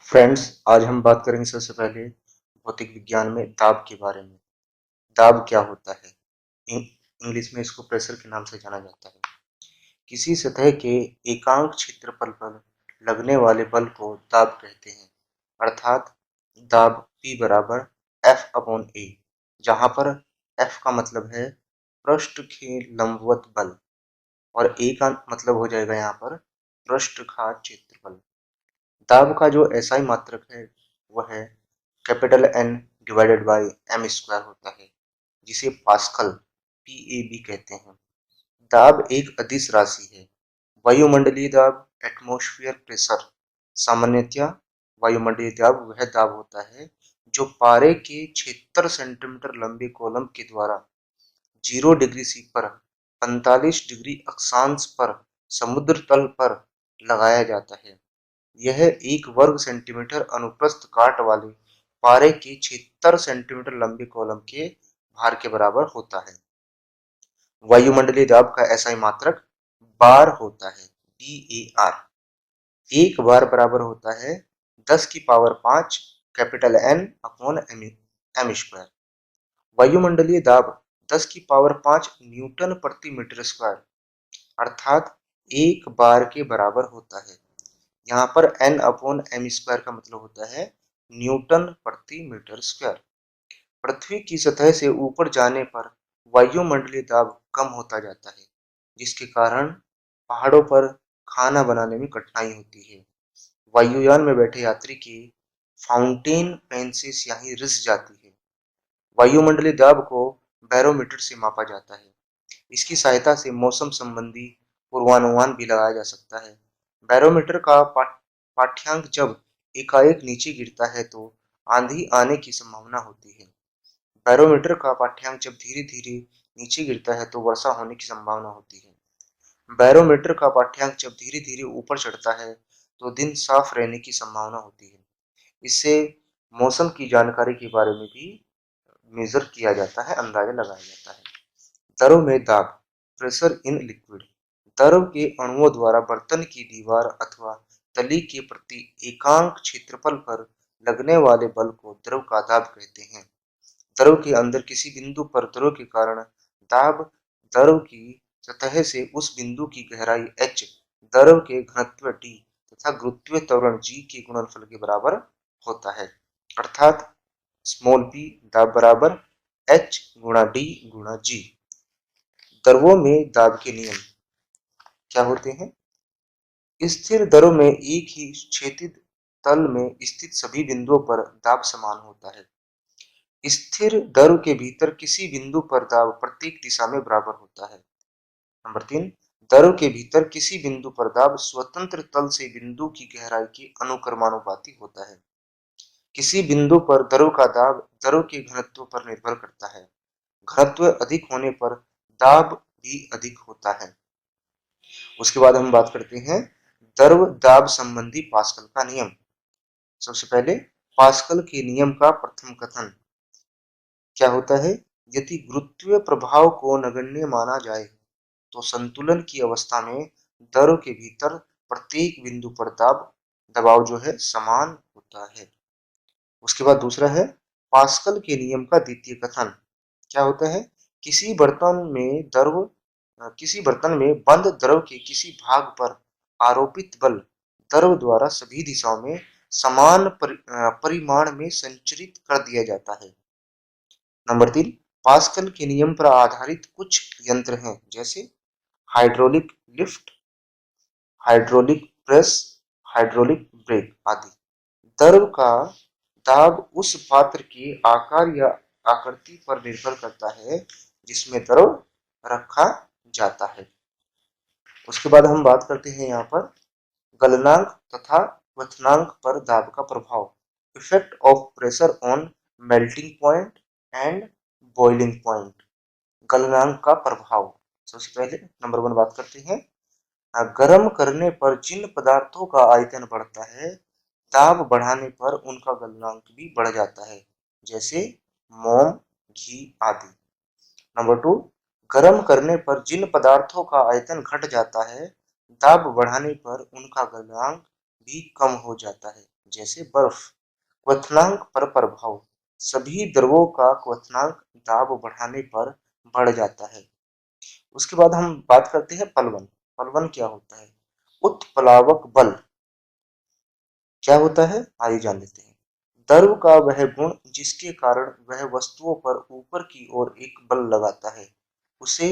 Friends, आज हम बात करेंगे सबसे पहले भौतिक विज्ञान में दाब के बारे में। दाब क्या होता है? इंग्लिश में इसको प्रेशर के नाम से जाना जाता है। किसी सतह के एकांक क्षेत्रफल पर लगने वाले बल को दाब कहते हैं। अर्थात दाब P बराबर F अपॉन A, जहां पर F का मतलब है पृष्ठ के लंबवत बल और A का मतलब हो जाएगा यहाँ पर पृष्ठघात क्षेत्रफल। दाब का जो एसआई मात्रक है वह है capital N divided by m square होता है, जिसे पास्कल पीएबी कहते हैं। दाब एक अदिश राशि है। वायुमंडलीय दाब एटमॉस्फेयर प्रेशर। सामान्यतया वायुमंडलीय दाब वह दाब होता है जो पारे के 76 सेंटीमीटर लंबे कॉलम के द्वारा 0 डिग्री सी पर 45 डिग्री अक्षांश पर समुद्र तल पर लगाया जाता है। यह 1 वर्ग सेंटीमीटर अनुप्रस्थ काट वाले पारे के 76 सेंटीमीटर लंबे कॉलम के भार के बराबर होता है। वायुमंडलीय दाब का एसआई मात्रक बार होता है, BAR। एक बार बराबर होता है 10 की power 5 capital N upon m square. वायुमंडलीय दाब 10 की पावर 5 न्यूटन प्रति मीटर स्क्वायर अर्थात एक बार के बराबर होता है। यहाँ पर N अपॉन एम स्क्वायर का मतलब होता है न्यूटन प्रति मीटर स्क्वायर। पृथ्वी की सतह से ऊपर जाने पर वायुमंडलीय दाब कम होता जाता है, जिसके कारण पहाड़ों पर खाना बनाने में कठिनाई होती है। वायुयान में बैठे यात्री की फाउंटेन पेन से स्याही रिस जाती है। वायुमंडलीय दाब को बैरोमीटर से मापा जाता है। इसकी सहायता से मौसम संबंधी पूर्वानुमान भी लगाया जा सकता है। बैरोमीटर का पाठ्यांक जब एकाएक नीचे गिरता है तो आंधी आने की संभावना होती है। बैरोमीटर का पाठ्यांक जब धीरे धीरे नीचे गिरता है तो वर्षा होने की संभावना होती है। बैरोमीटर का पाठ्यांक जब धीरे धीरे ऊपर चढ़ता है तो दिन साफ रहने की संभावना होती है। इससे मौसम की जानकारी के बारे में भी मेजर किया जाता है, अंदाजा लगाया जाता है। दरों में दाब प्रेशर इन लिक्विड। द्रव के अणुओं द्वारा बर्तन की दीवार अथवा तली के प्रति एकांक क्षेत्रफल पर लगने वाले बल को द्रव का दाब कहते हैं। द्रव के अंदर किसी बिंदु पर द्रव के कारण दाब द्रव की सतह से उस बिंदु की गहराई h, द्रव के घनत्व d तथा गुरुत्वीय त्वरण g के गुणनफल के बराबर होता है। अर्थात स्मॉल p दाब बराबर h गुणा d गुणा g। द्रवों में दाब के नियम क्या होते हैं? स्थिर दरों में एक ही क्षैतिज तल में स्थित सभी बिंदुओं पर दाब समान होता है। स्थिर दर के भीतर किसी बिंदु पर दाब प्रत्येक दिशा में बराबर होता है। नंबर 3, दर के भीतर किसी बिंदु पर दाब स्वतंत्र तल से बिंदु की गहराई के अनुक्रमानुपाती होता है। किसी बिंदु पर दरों का दाब दरों के घनत्व पर निर्भर करता है। घनत्व अधिक होने पर दाब भी अधिक होता है। उसके बाद हम बात करते हैं द्रव दाब संबंधी पास्कल का नियम। सबसे पहले पास्कल के नियम का प्रथम कथन क्या होता है? यदि गुरुत्वीय प्रभाव को नगण्य माना जाए तो संतुलन की अवस्था में द्रव के भीतर प्रत्येक बिंदु पर दबाव जो है समान होता है। उसके बाद दूसरा है पास्कल के नियम का द्वितीय कथन क्या होता है? किसी बर्तन में बंद द्रव के किसी भाग पर आरोपित बल द्रव द्वारा सभी दिशाओं में समान परिमाण में संचरित कर दिया जाता है। नंबर 3, पास्कल के नियम पर आधारित कुछ यंत्र हैं, जैसे hydraulic lift, hydraulic press, hydraulic brake आदि। द्रव का दाब उस पात्र के आकार या आकृति पर निर्भर करता है जिसमें द्रव रखा जाता है। उसके बाद हम बात करते हैं यहाँ पर गलनांक तथा क्वथनांक पर दाब का प्रभाव। Effect of pressure on melting point and boiling point. गलनांक का प्रभाव। सबसे पहले नंबर 1 बात करते हैं। गर्म करने पर जिन पदार्थों का आयतन बढ़ता है, दाब बढ़ाने पर उनका गलनांक भी बढ़ जाता है, जैसे मोम, घी आदि। नंबर 2, गर्म करने पर जिन पदार्थों का आयतन घट जाता है, दाब बढ़ाने पर उनका गलनांक भी कम हो जाता है, जैसे बर्फ। क्वथनांक पर प्रभाव, सभी द्रवों का क्वथनांक दाब बढ़ाने पर बढ़ जाता है। उसके बाद हम बात करते हैं पलवन। पलवन क्या होता है? उत्प्लावक बल क्या होता है, आइए जान लेते हैं। द्रव का वह गुण जिसके कारण वह वस्तुओं पर ऊपर की ओर एक बल लगाता है, उसे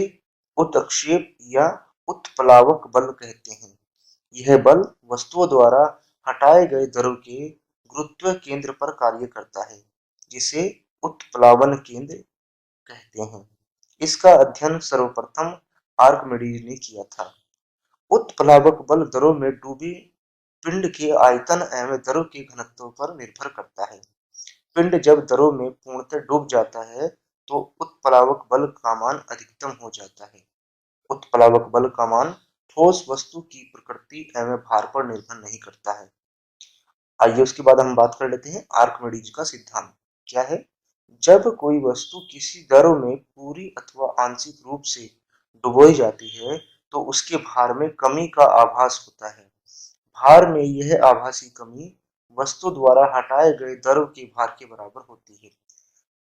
उत्क्षेप या उत्प्लावक बल कहते हैं। यह बल वस्तुओं द्वारा हटाए गए द्रव के गुरुत्व केंद्र पर कार्य करता है, जिसे उत्प्लावन केंद्र कहते हैं। इसका अध्ययन सर्वप्रथम आर्किमिडीज ने किया था। उत्प्लावक बल द्रव में डूबे पिंड के आयतन एवं द्रव के घनत्व पर निर्भर करता है। पिंड जब द्रव में पूर्णतः डूब जाता है तो उत्प्लावक बल का मान अधिकतम हो जाता है। उत्प्लावक बल का मान ठोस वस्तु की प्रकृति एवं भार पर निर्भर नहीं करता है। आइए उसके बाद हम बात कर लेते हैं आर्किमिडीज का सिद्धांत क्या है। जब कोई वस्तु किसी द्रव में पूरी अथवा आंशिक रूप से डुबोई जाती है तो उसके भार में कमी का आभास होता है। भार में यह आभासी कमी वस्तु द्वारा हटाए गए द्रव के भार के बराबर होती है।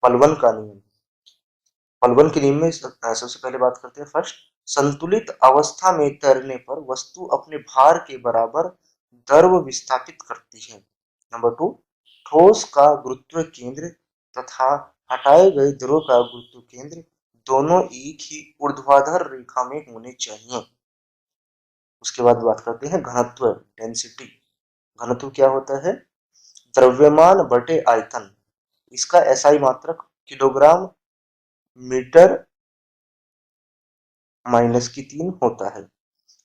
पलवन का नियम। पलवन के नियम में सबसे पहले बात करते हैं फर्स्ट, संतुलित अवस्था में तैरने पर वस्तु अपने भार के बराबर द्रव विस्थापित करती है। नंबर टू, ठोस का गुरुत्व केंद्र तथा हटाए गए द्रव का गुरुत्व केंद्र दोनों एक ही ऊर्ध्वाधर रेखा में होने चाहिए। उसके बाद बात करते हैं घनत्व, डेंसिटी। घनत्व क्या होता है? द्रव्यमान बटे आयतन। इसका एसआई मात्रक किलोग्राम मीटर माइनस की 3 होता है।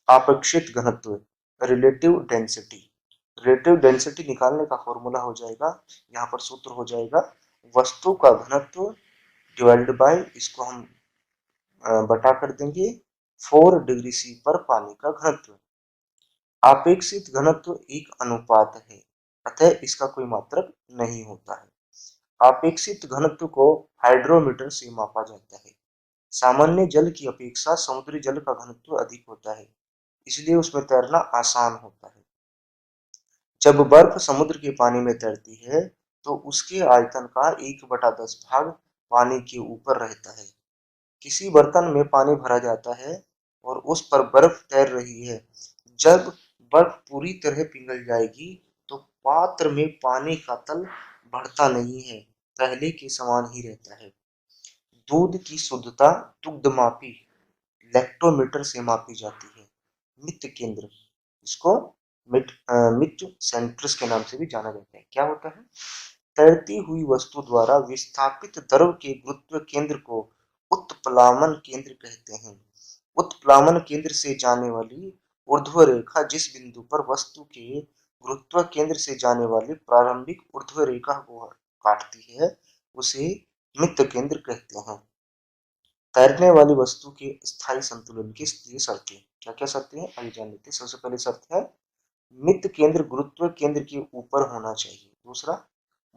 आपेक्षित घनत्व, रिलेटिव डेंसिटी। रिलेटिव डेंसिटी निकालने का फॉर्मूला हो जाएगा, यहाँ पर सूत्र हो जाएगा वस्तु का घनत्व डिवाइडेड बाय, इसको हम बटा कर देंगे 4 डिग्री सी पर पानी का घनत्व। आपेक्षित घनत्व एक अनुपात है, अतः इसका कोई मात्रक नहीं होता है। आपेक्षित घनत्व को हाइड्रोमीटर से मापा जाता है। सामान्य जल की अपेक्षा समुद्री जल का घनत्व अधिक होता है, इसलिए उसमें तैरना आसान होता है। जब बर्फ समुद्र के पानी में तैरती है तो उसके आयतन का 1/10 भाग पानी के ऊपर रहता है। किसी बर्तन में पानी भरा जाता है और उस पर बर्फ तैर रही है। जब बर्फ पूरी तरह पिघल जाएगी तो पात्र में पानी का तल बढ़ता नहीं है, पहले के समान ही रहता है। दूध की शुद्धता दुग्धमापी लैक्टोमीटर से मापी जाती है। मित केंद्र, इसको मिट सेंट्रस के नाम से भी जाना जाता है। क्या होता है? तैरती हुई वस्तु द्वारा विस्थापित द्रव के गुरुत्व केंद्र को उत्प्लावन केंद्र कहते हैं। उत्प्लावन केंद्र से जाने वाली ऊर्ध्व रेखा जिस बिंदु पर वस्तु के गुरुत्व केंद्र से जाने वाली प्रारंभिक ऊर्ध्व रेखा को काटती है, उसे मित केंद्र कहते हैं। तैरने वाली वस्तु के स्थायी संतुलन की शर्तें, क्या क्या शर्तें हैं आइए जान लेते हैं। सबसे पहली शर्त है मित केंद्र गुरुत्व केंद्र के ऊपर होना चाहिए। दूसरा,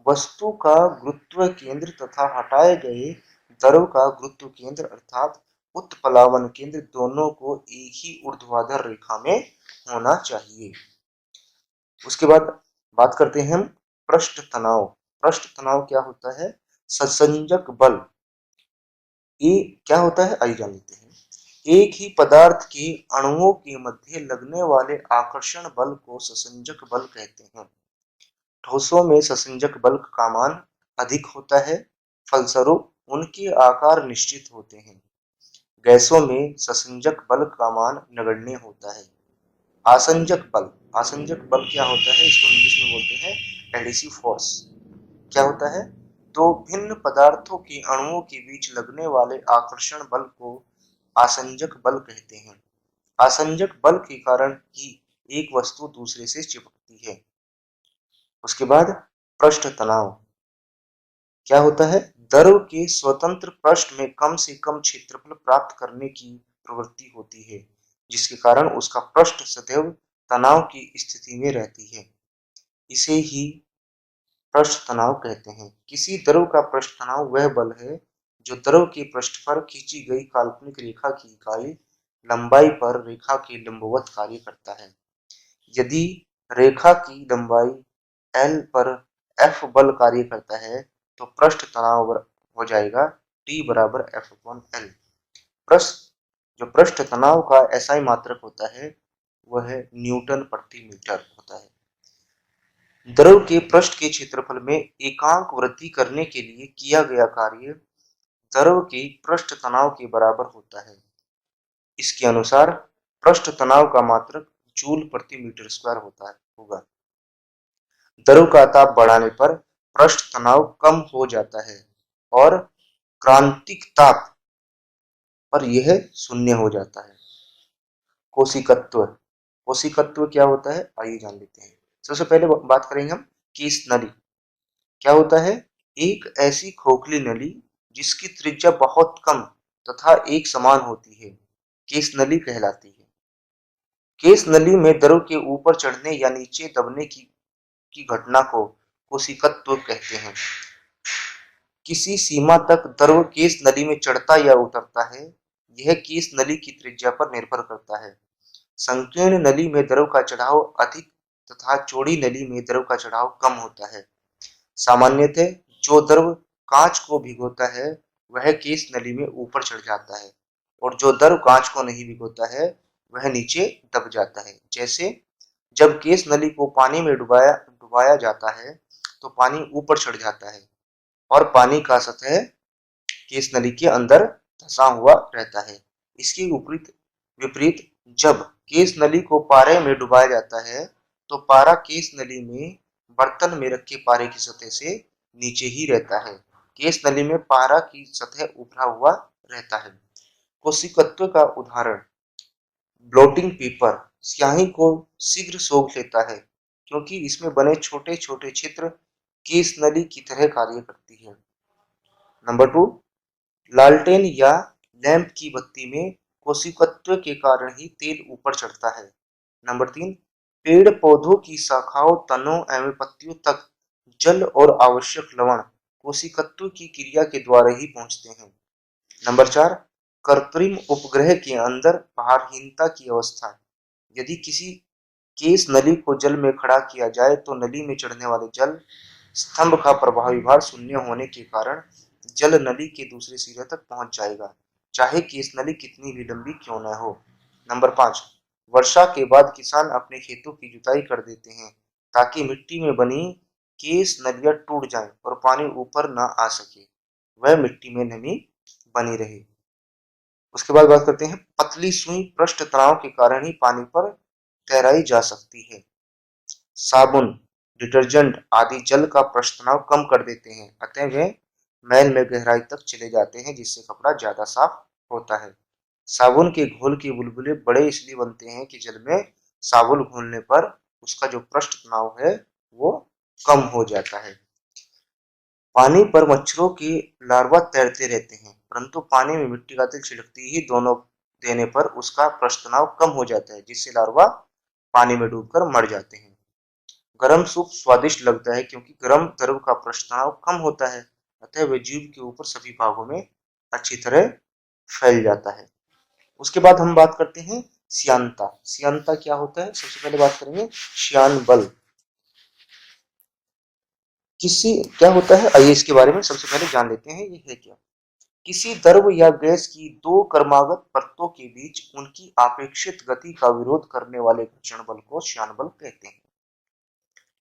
वस्तु का गुरुत्व केंद्र तथा हटाए गए द्रव का गुरुत्व केंद्र अर्थात उत्प्लावन केंद्र दोनों को एक ही ऊर्ध्वाधर रेखा में होना चाहिए। उसके बाद बात करते हैं हम पृष्ठ तनाव। पृष्ठ तनाव क्या होता है? ससंजक बल। ये क्या होता है आइए जान लेते हैं। एक ही पदार्थ के अणुओं के मध्य लगने वाले आकर्षण बल को ससंजक बल कहते हैं। ठोसों में ससंजक बल का मान अधिक होता है, फलस्वरूप उनके आकार निश्चित होते हैं। गैसों में ससंजक बल का मान नगण्य होता है। आसंजक बल, आसंजक बल क्या होता है? इसको इंग्लिश में बोलते हैं एडिसिव फोर्स। क्या होता है? दो भिन्न पदार्थों के अणुओं के बीच लगने वाले आकर्षण बल को आसंजक बल कहते हैं। आसंजक बल के कारण ही एक वस्तु दूसरे से चिपकती है। उसके बाद पृष्ठ तनाव क्या होता है? द्रव के स्वतंत्र पृष्ठ में कम से कम क्षेत्रफल प्राप्त करने की प्रवृत्ति होती है, जिसके कारण उसका पृष्ठ सदैव तनाव की स्थिति में रहती है। इसे ही पृष्ठ तनाव कहते हैं। किसी द्रव का पृष्ठ तनाव वह बल है जो द्रव के पृष्ठ पर खींची गई काल्पनिक रेखा की इकाई लंबाई पर रेखा के लंबवत कार्य करता है। यदि रेखा की लंबाई L पर F बल कार्य करता है तो पृष्ठ तनाव हो जाएगा T बराबर F/L। पृष्ठ तनाव का SI मात्रक होता है वह न्यूटन प्रति मीटर होता है। द्रव के पृष्ठ के क्षेत्रफल में एकांक वृद्धि करने के लिए किया गया कार्य द्रव के पृष्ठ तनाव के बराबर होता है। इसके अनुसार पृष्ठ तनाव का मात्रक जूल प्रति मीटर स्क्वायर होगा। द्रव का ताप बढ़ाने पर पृष्ठ तनाव कम हो जाता है और क्रांतिक ताप पर यह शून्य हो जाता है। कोशिकत्व कोशिकत्व क्या होता है आइए जान लेते हैं। सबसे पहले बात करेंगे हम केश नली। क्या होता है? एक ऐसी खोखली नली जिसकी त्रिज्या बहुत कम तथा एक समान होती है केश नली कहलाती है। केश नली में द्रव के ऊपर चढ़ने या नीचे दबने की घटना को कोशिकत्व कहते हैं। किसी सीमा तक द्रव केश नली में चढ़ता या उतरता है, यह केश नली की त्रिज्या पर निर्भर करता है। संकीर्ण नली में द्रव का चढ़ाव अधिक तथा चौड़ी नली में द्रव का चढ़ाव कम होता है। सामान्यतः जो द्रव कांच को भिगोता है वह केश नली में ऊपर चढ़ जाता है और जो द्रव कांच को नहीं भिगोता है वह नीचे दब जाता है। जैसे जब केश नली को पानी में डुबाया जाता है तो पानी ऊपर चढ़ जाता है और पानी का सतह केश नली के अंदर धंसा हुआ रहता है। इसके विपरीत जब केश नली को पारे में डुबाया जाता है तो पारा केश नली में बर्तन में रखे पारे की सतह से नीचे ही रहता है। केश नली में पारा की सतह उभरा हुआ रहता है। कोशिकत्व का उदाहरण ब्लॉटिंग पेपर स्याही को शीघ्र सोख लेता है क्योंकि इसमें बने छोटे छोटे छिद्र केश नली की तरह कार्य करती है। नंबर 2, लालटेन या लैंप की बत्ती में कोशिकत्व के कारण ही तेल ऊपर चढ़ता है। नंबर 3, पेड़ पौधों की शाखाओं, तनों एवं पत्तियों तक जल और आवश्यक लवण कोशिकत्व की क्रिया के द्वारा ही पहुंचते हैं। नंबर 4, कृत्रिम उपग्रह के अंदर भारहीनता की अवस्था। यदि किसी केश नली को जल में खड़ा किया जाए तो नली में चढ़ने वाले जल स्तंभ का प्रभावी भार शून्य होने के कारण जल नली के दूसरे सिरे तक पहुंच जाएगा, चाहे केश नली कितनी भी लंबी क्यों न हो। नंबर 5, वर्षा के बाद किसान अपने खेतों की जुताई कर देते हैं ताकि मिट्टी में बनी केश नलियां टूट जाएं और पानी ऊपर न आ सके, वह मिट्टी में नमी बनी रहे। उसके बाद बात करते हैं पतली सुई पृष्ठ तनाव के कारण ही पानी पर तैराई जा सकती है। साबुन, डिटर्जेंट आदि जल का पृष्ठ तनाव कम कर देते हैं, अतः वे मैल में गहराई तक चले जाते हैं जिससे कपड़ा ज्यादा साफ होता है। साबुन के घोल के बुलबुले बड़े इसलिए बनते हैं कि जल में साबुन घोलने पर उसका जो पृष्ठ तनाव है वो कम हो जाता है। पानी पर मच्छरों के लार्वा तैरते रहते हैं परंतु पानी में मिट्टी का तेल छिड़कते ही दोनों देने पर उसका पृष्ठ तनाव कम हो जाता है जिससे लार्वा पानी में डूबकर मर जाते हैं। गरम सूप स्वादिष्ट लगता है क्योंकि गरम द्रव का पृष्ठ तनाव कम होता है अतः वह जीभ के ऊपर सभी भागों में अच्छी तरह फैल जाता है। उसके बाद हम बात करते हैं श्यानता। श्यानता क्या होता है? सबसे पहले बात करेंगे श्यान बल। क्या होता है आइए इसके बारे में सबसे पहले जान लेते हैं ये है क्या। किसी द्रव या गैस की दो क्रमागत परतों के बीच उनकी आपेक्षित गति का विरोध करने वाले घर्षण बल को श्यान बल कहते हैं।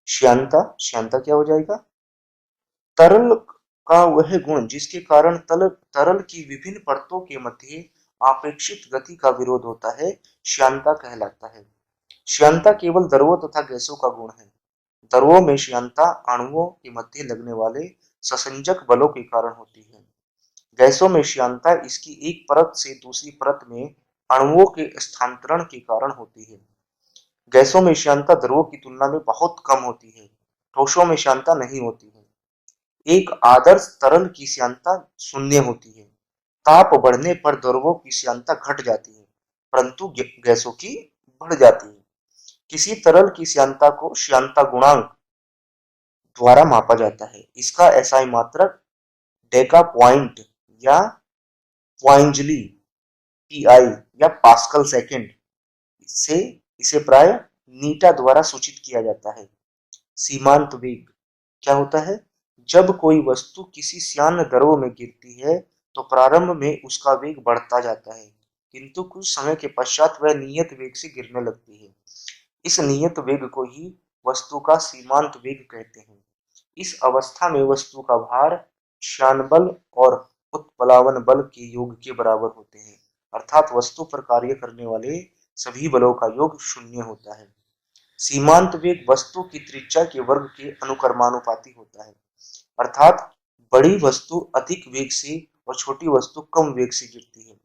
श्यानता क्या हो जाएगा? तरल का वह गुण जिसके कारण तरल की विभिन्न परतों के मध्य आपेक्षित गति का विरोध होता है श्यानता कहलाता है। श्यानता केवल द्रवों तथा गैसों का गुण है। द्रवों में श्यानता अणुओं के मध्य लगने वाले ससंजक बलों के कारण होती है। गैसों में श्यानता इसकी एक परत से दूसरी परत में अणुओं के स्थानांतरण के कारण होती है। गैसों में श्यानता द्रवों की तुलना में बहुत कम होती है। ठोसों में श्यानता नहीं होती है। एक आदर्श तरल की श्यानता शून्य होती है। ताप बढ़ने पर द्रवों की श्यानता घट जाती है परंतु गैसों की बढ़ जाती है। किसी तरल की श्यानता को श्यानता गुणांक द्वारा मापा जाता है। इसका एसआई मात्रक डेका पॉइंट या पॉइंजली पीआई या पास्कल सेकंड से इसे प्राय नीटा द्वारा सूचित किया जाता है। सीमांत वेग क्या होता है? जब कोई वस्तु किसी श्यान द्रव में गिरती है तो प्रारंभ में उसका वेग बढ़ता जाता है, किंतु कुछ समय के पश्चात वह नियत वेग से गिरने लगती है। इस नियत वेग को ही वस्तु का सीमांत वेग कहते हैं। इस अवस्था में वस्तु का भार श्यान बल और उत्प्लावन बल के योग के बराबर होते हैं, अर्थात वस्तु पर कार्य करने वाले सभी बलों का योग शून्य होता है। सीमांत वेग वस्तु की त्रिज्या के वर्ग के अनुक्रमानुपाती होता है, अर्थात बड़ी वस्तु अधिक वेग से और छोटी वस्तु कम वेग से गिरती है।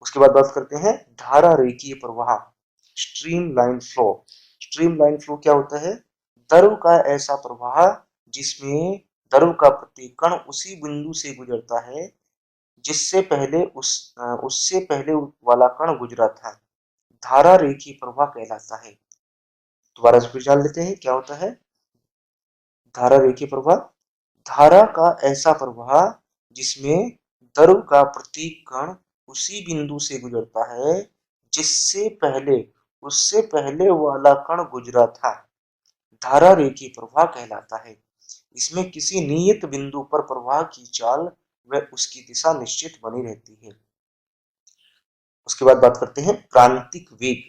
उसके बाद बात करते हैं धारा रेखीय प्रवाह, stream line flow. Stream line flow क्या होता है? द्रव का ऐसा प्रवाह जिसमें द्रव का प्रत्येक कण उसी बिंदु से गुजरता है जिससे पहले उससे पहले वाला कण गुजरा था, धारा रेखीय प्रवाह कहलाता है। दोबारा से फिर जान लेते हैं क्या होता है धारा रेखीय प्रवाह। धारा का ऐसा प्रवाह जिसमें द्रव का प्रत्येक कण उसी बिंदु से गुजरता है जिससे पहले उससे पहले वाला कण गुजरा था, धारा रेखीय प्रवाह कहलाता है। इसमें किसी नियत बिंदु पर प्रवाह की चाल व उसकी दिशा निश्चित बनी रहती है। उसके बाद बात करते हैं क्रांतिक वेग,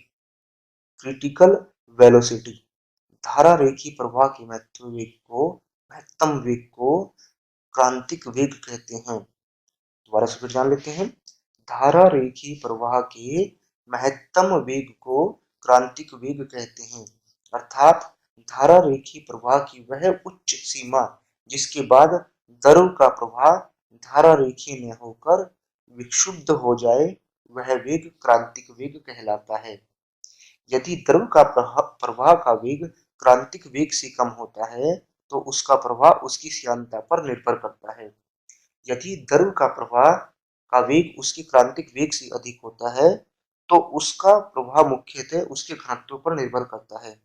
क्रिटिकल वेलोसिटी। धारा रेखीय प्रवाह के महत्तम वेग को क्रांतिक वेग कहते हैं। दोबारा से फिर जान लेते हैं धारा रेखीय प्रवाह के महत्तम वेग को क्रांतिक वेग कहते हैं, अर्थात धारा रेखीय प्रवाह की वह उच्च सीमा जिसके बाद द्रव का प्रवाह धारा रेखीय न होकर विक्षुब्ध हो जाए वह वेग क्रांतिक वेग कहलाता है। यदि द्रव का प्रवाह का वेग क्रांतिक वेग से कम होता है तो उसका प्रवाह उसकी श्यानता पर निर्भर करता है। यदि द्रव का प्रवाह का वेग उसके क्रांतिक वेग से अधिक होता है तो उसका प्रवाह मुख्यतः उसके घनत्व पर निर्भर करता है।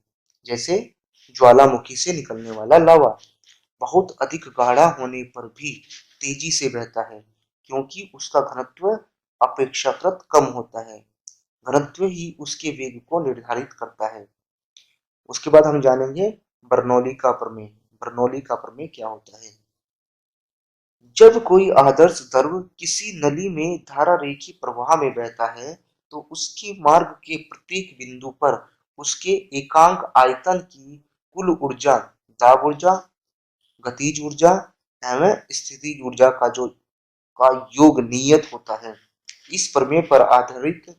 जैसे ज्वालामुखी से निकलने वाला लावा बहुत अधिक गाढ़ा होने पर भी तेजी से बहता है क्योंकि उसका घनत्व अपेक्षाकृत कम होता है। घनत्व ही उसके वेग को निर्धारित करता है। उसके बाद हम जानेंगे बर्नौली का प्रमेय। बर्नौली का प्रमेय क्या होता है? जब कोई आदर्श द्रव किसी नली में धारा रेखीय प्रवाह में बहता है तो उसके मार्ग के प्रत्येक बिंदु पर उसके एकांक आयतन की कुल ऊर्जा, दाब ऊर्जा, गतिज ऊर्जा एवं स्थितिज ऊर्जा का योग नियत होता है। इस प्रमेय पर आधारित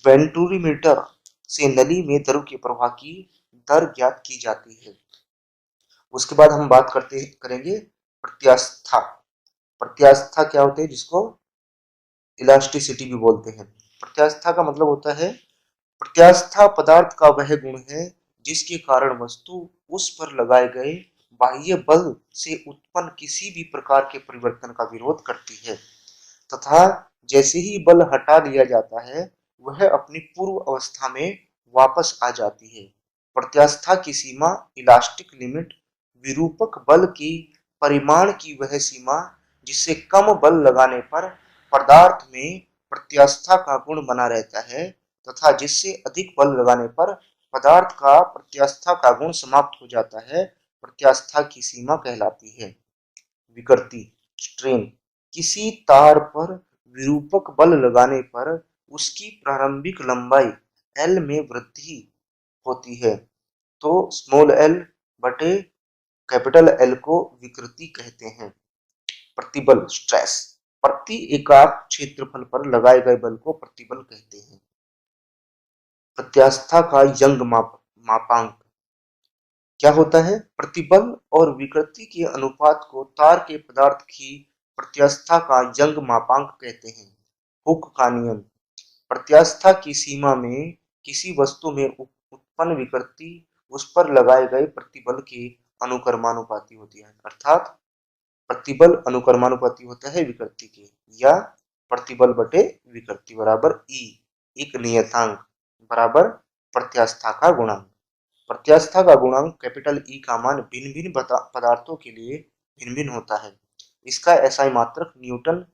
वेंटूरीमीटर से नली में द्रव के प्रवाह की दर ज्ञात की जाती है। उसके बाद हम बात करेंगे प्रत्यास्था। प्रत्यास्था क्या होते हैं? जिसको इलास्टिसिटी भी बोलते हैं। प्रत्यास्था का मतलब होता है प्रत्यास्था पदार्थ का वह गुण है जिसके कारण वस्तु उस पर लगाए गए बाह्य बल से उत्पन्न किसी भी प्रकार के परिवर्तन का विरोध करती है तथा जैसे ही बल हटा दिया जाता है वह अपनी पूर्व अवस्था में वापस आ जाती है। प्रत्यास्था की सीमा इलास्टिक लिमिट विरूपक बल की परिमाण की वह सीमा जिससे कम बल लगाने पर पदार्थ में प्रत्यास्था का गुण बना रहता है तथा जिससे अधिक बल लगाने पर पदार्थ का प्रत्यास्था का गुण समाप्त हो जाता है, प्रत्यास्था की सीमा कहलाती है। विकृति, स्ट्रेन। किसी तार पर विरूपक बल लगाने पर उसकी प्रारंभिक लंबाई एल में वृद्धि होती है तो स्मॉल एल बटे कैपिटल एल को विकृति कहते हैं। प्रतिबल, स्ट्रेस। प्रति एकाक क्षेत्रफल पर लगाए गए बल को प्रतिबल कहते हैं। प्रत्यास्था का यंग मापांक क्या होता है? प्रतिबल और विकृति के अनुपात को तार के पदार्थ की प्रत्यास्था का यंग मापांक कहते हैं। हुक का नियम। प्रत्यास्था की सीमा में किसी वस्तु में उत्पन्न विकृति उस पर लगाए गए प्रतिबल के अनुक्रमानुपाती होती है, अर्थात प्रतिबल अनुक्रमानुपाती होता है विकृति के, या प्रतिबल बटे विकृति बराबर ई, एक नियतांक बराबर प्रत्यास्था का गुणांक। प्रत्यास्था का गुणांक कैपिटल ई का मान भिन्न भिन्न पदार्थों के लिए भिन्न भिन्न होता है। इसका एसआई मात्रक न्यूटन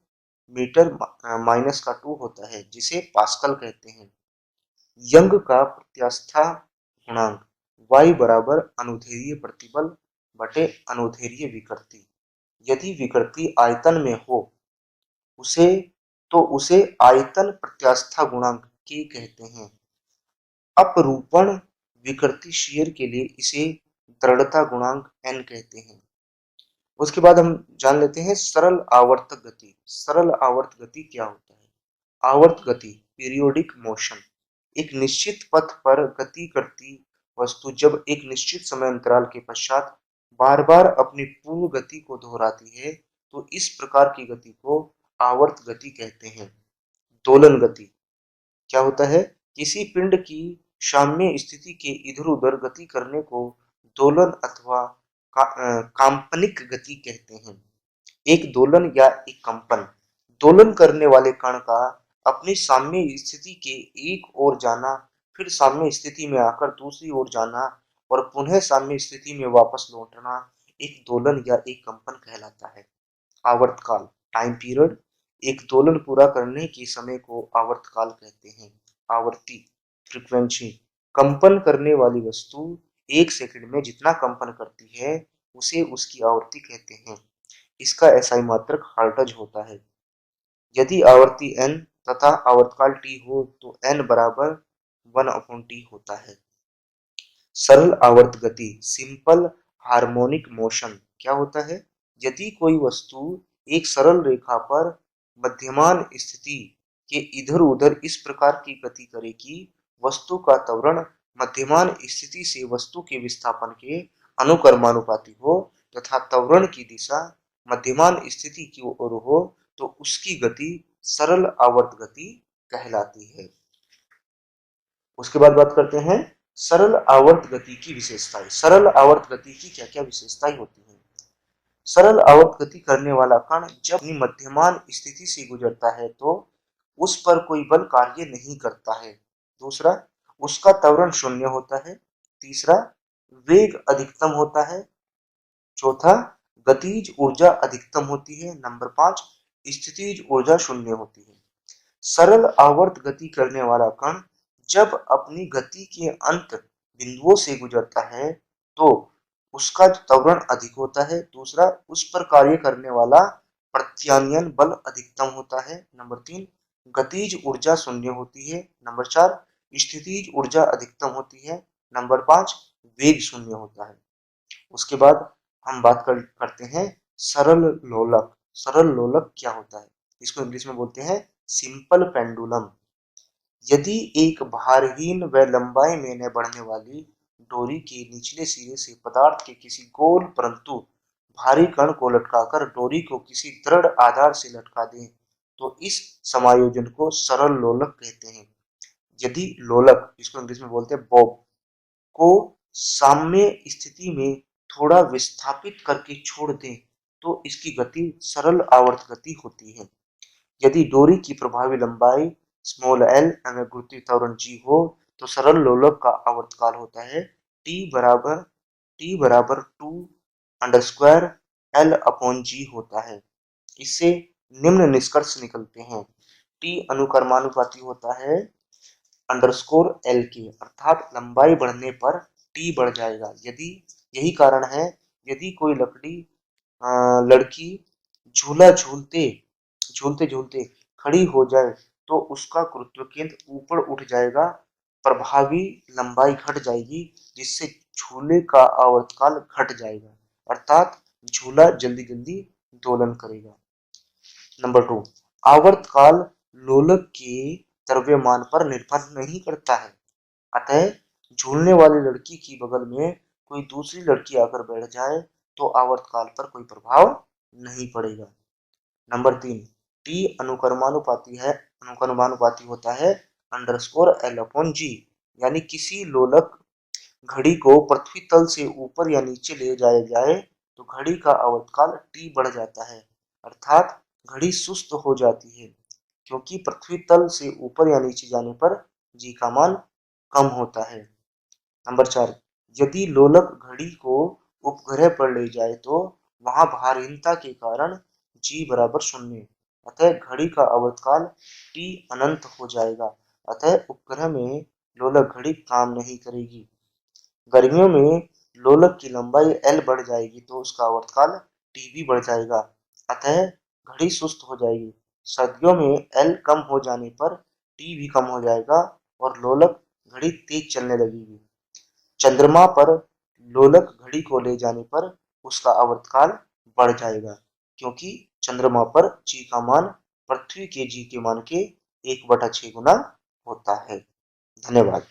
मीटर माइनस का 2 होता है जिसे पास्कल कहते हैं। यंग का प्रत्यास्था गुणांक y बराबर अनुदैर्ध्य प्रतिबल बटे अनुदैर्ध्य विकृति। यदि विकृति आयतन में हो उसे उसे आयतन प्रत्यास्था गुणांक के कहते हैं। अपरूपण विकृति shear के लिए इसे दृढ़ता गुणांक n कहते हैं। उसके बाद हम जान लेते हैं सरल आवर्तक गति। सरल आवर्त गति क्या होता है? आवर्त गति पीरियोडिक मोशन, एक निश्चित पथ पर गति करती वस्तु जब एक निश्चित समय अंतराल के पश्चात बार बार अपनी पूर्व गति को दोहराती है तो इस प्रकार की गति को आवर्त गति कहते हैं। दोलन गति क्या होता है? किसी पिंड की साम्य स्थिति के इधर उधर गति करने को दोलन अथवा कांपनिक गति कहते हैं। एक दोलन या एक कंपन, दोलन करने वाले कण का अपनी साम्य स्थिति के एक ओर जाना, फिर साम्य स्थिति में आकर दूसरी ओर जाना और पुनः साम्य स्थिति में वापस लौटना एक दोलन या एक कंपन कहलाता है। आवर्तकाल टाइम पीरियड, एक दोलन पूरा करने के समय को आवर्तकाल कहते हैं। आवर्ती फ्रीक्वेंसी, कंपन करने वाली वस्तु एक सेकंड में जितना कंपन करती है उसे उसकी आवृत्ति कहते हैं। इसका एसआई मात्रक हर्ट्ज होता है। यदि आवृत्ति n तथा आवर्तकाल t हो तो n बराबर 1/t होता है। सरल आवर्त गति सिंपल हार्मोनिक मोशन क्या होता है? यदि कोई वस्तु एक सरल रेखा पर मध्यमान स्थिति के इधर उधर इस प्रकार की गति करे कि वस्तु का त्वरण मध्यमान स्थिति से वस्तु के विस्थापन के अनुक्रमानुपाती हो तथा त्वरण की दिशा मध्यमान स्थिति की ओर हो तो उसकी गति सरल आवर्त गति कहलाती है। उसके बाद बात करते हैं सरल आवर्त गति की विशेषताएं। सरल आवर्त गति की क्या क्या विशेषताएं होती हैं? सरल आवर्त गति करने वाला कण जब अपनी मध्यमान स्थिति से गुजरता है तो उस पर कोई बल कार्य नहीं करता है। दूसरा, उसका त्वरण शून्य होता है। तीसरा, वेग अधिकतम होता है। चौथा, गतिज ऊर्जा अधिकतम होती है। नंबर 5, स्थितिज ऊर्जा शून्य होती है। सरल आवर्त गति करने वाला कण जब अपनी गति के अंत बिंदुओं से गुजरता है तो उसका त्वरण अधिक होता है। दूसरा, उस पर कार्य करने वाला प्रत्यानयन बल अधिकतम होता है। नंबर 3, गतिज ऊर्जा शून्य होती है। नंबर 4, स्थितिज ऊर्जा अधिकतम होती है। नंबर 5, वेग शून्य होता है। उसके बाद हम बात करते हैं सरल लोलक। सरल लोलक क्या होता है? इसको इंग्लिश में बोलते हैं सिंपल पेंडुलम। यदि एक भारहीन व लंबाई में न बढ़ने वाली डोरी के निचले सिरे से पदार्थ के किसी गोल परंतु भारी कण को लटकाकर डोरी को किसी दृढ़ आधार से लटका दें तो इस समायोजन को सरल लोलक कहते हैं। यदि लोलक, जिसको इंग्लिश में बोलते हैं बॉब, को साम्य स्थिति में थोड़ा विस्थापित करके छोड़ दें तो इसकी गति सरल आवर्त गति होती है। यदि डोरी की प्रभावी लंबाई स्मॉल एल एवं गुरुत्वीय त्वरण जी हो तो सरल लोलक का आवर्तकाल होता है T बराबर 2 होता है। इससे निम्न निष्कर्ष निकलते हैं। T अनुक्रमानुपाती होता है _L के, अर्थात लंबाई बढ़ने पर T बढ़ जाएगा। यही कारण है यदि कोई लड़की झूला झूलते झूलते खड़ी हो जाए तो उसका गुरुत्व केंद्र ऊपर उठ जाएगा, प्रभावी लंबाई घट जाएगी जिससे झूले का आवर्तकाल घट जाएगा, अर्थात झूला जल्दी जल्दी दोलन करेगा। नंबर 2, आवर्तकाल लोलक के द्रव्यमान पर निर्भर नहीं करता है। अतः झूलने वाली लड़की की बगल में कोई दूसरी लड़की आकर बैठ जाए तो आवर्तकाल पर कोई प्रभाव नहीं पड़ेगा। नंबर 3, T अनुक्रमानुपाती होता है _L/G, यानी किसी लोलक घड़ी को पृथ्वी तल से ऊपर या नीचे ले जाया जाए तो घड़ी का आवर्तकाल T बढ़ जाता है, अर्थात घड़ी सुस्त हो जाती है क्योंकि पृथ्वी तल से ऊपर या नीचे जाने पर G का मान कम होता है। नंबर 4, यदि लोलक घड़ी को उपग्रह पर ले जाए तो वहां भारहीनता के कारण G बराबर 0, अतः घड़ी का आवर्तकाल T अनंत हो जाएगा, अतः उपग्रह में लोलक घड़ी काम नहीं करेगी। गर्मियों में लोलक की लंबाई L बढ़ जाएगी तो उसका आवर्तकाल T भी बढ़ जाएगा, अतः घड़ी सुस्त हो जाएगी। सर्दियों में L कम हो जाने पर T भी कम हो जाएगा और लोलक घड़ी तेज चलने लगेगी। चंद्रमा पर लोलक घड़ी को ले जाने पर उसका आवर्तकाल बढ़ जाएगा, क्योंकि चंद्रमा पर G का मान पृथ्वी के G के मान के 1/6 गुना होता है। धन्यवाद।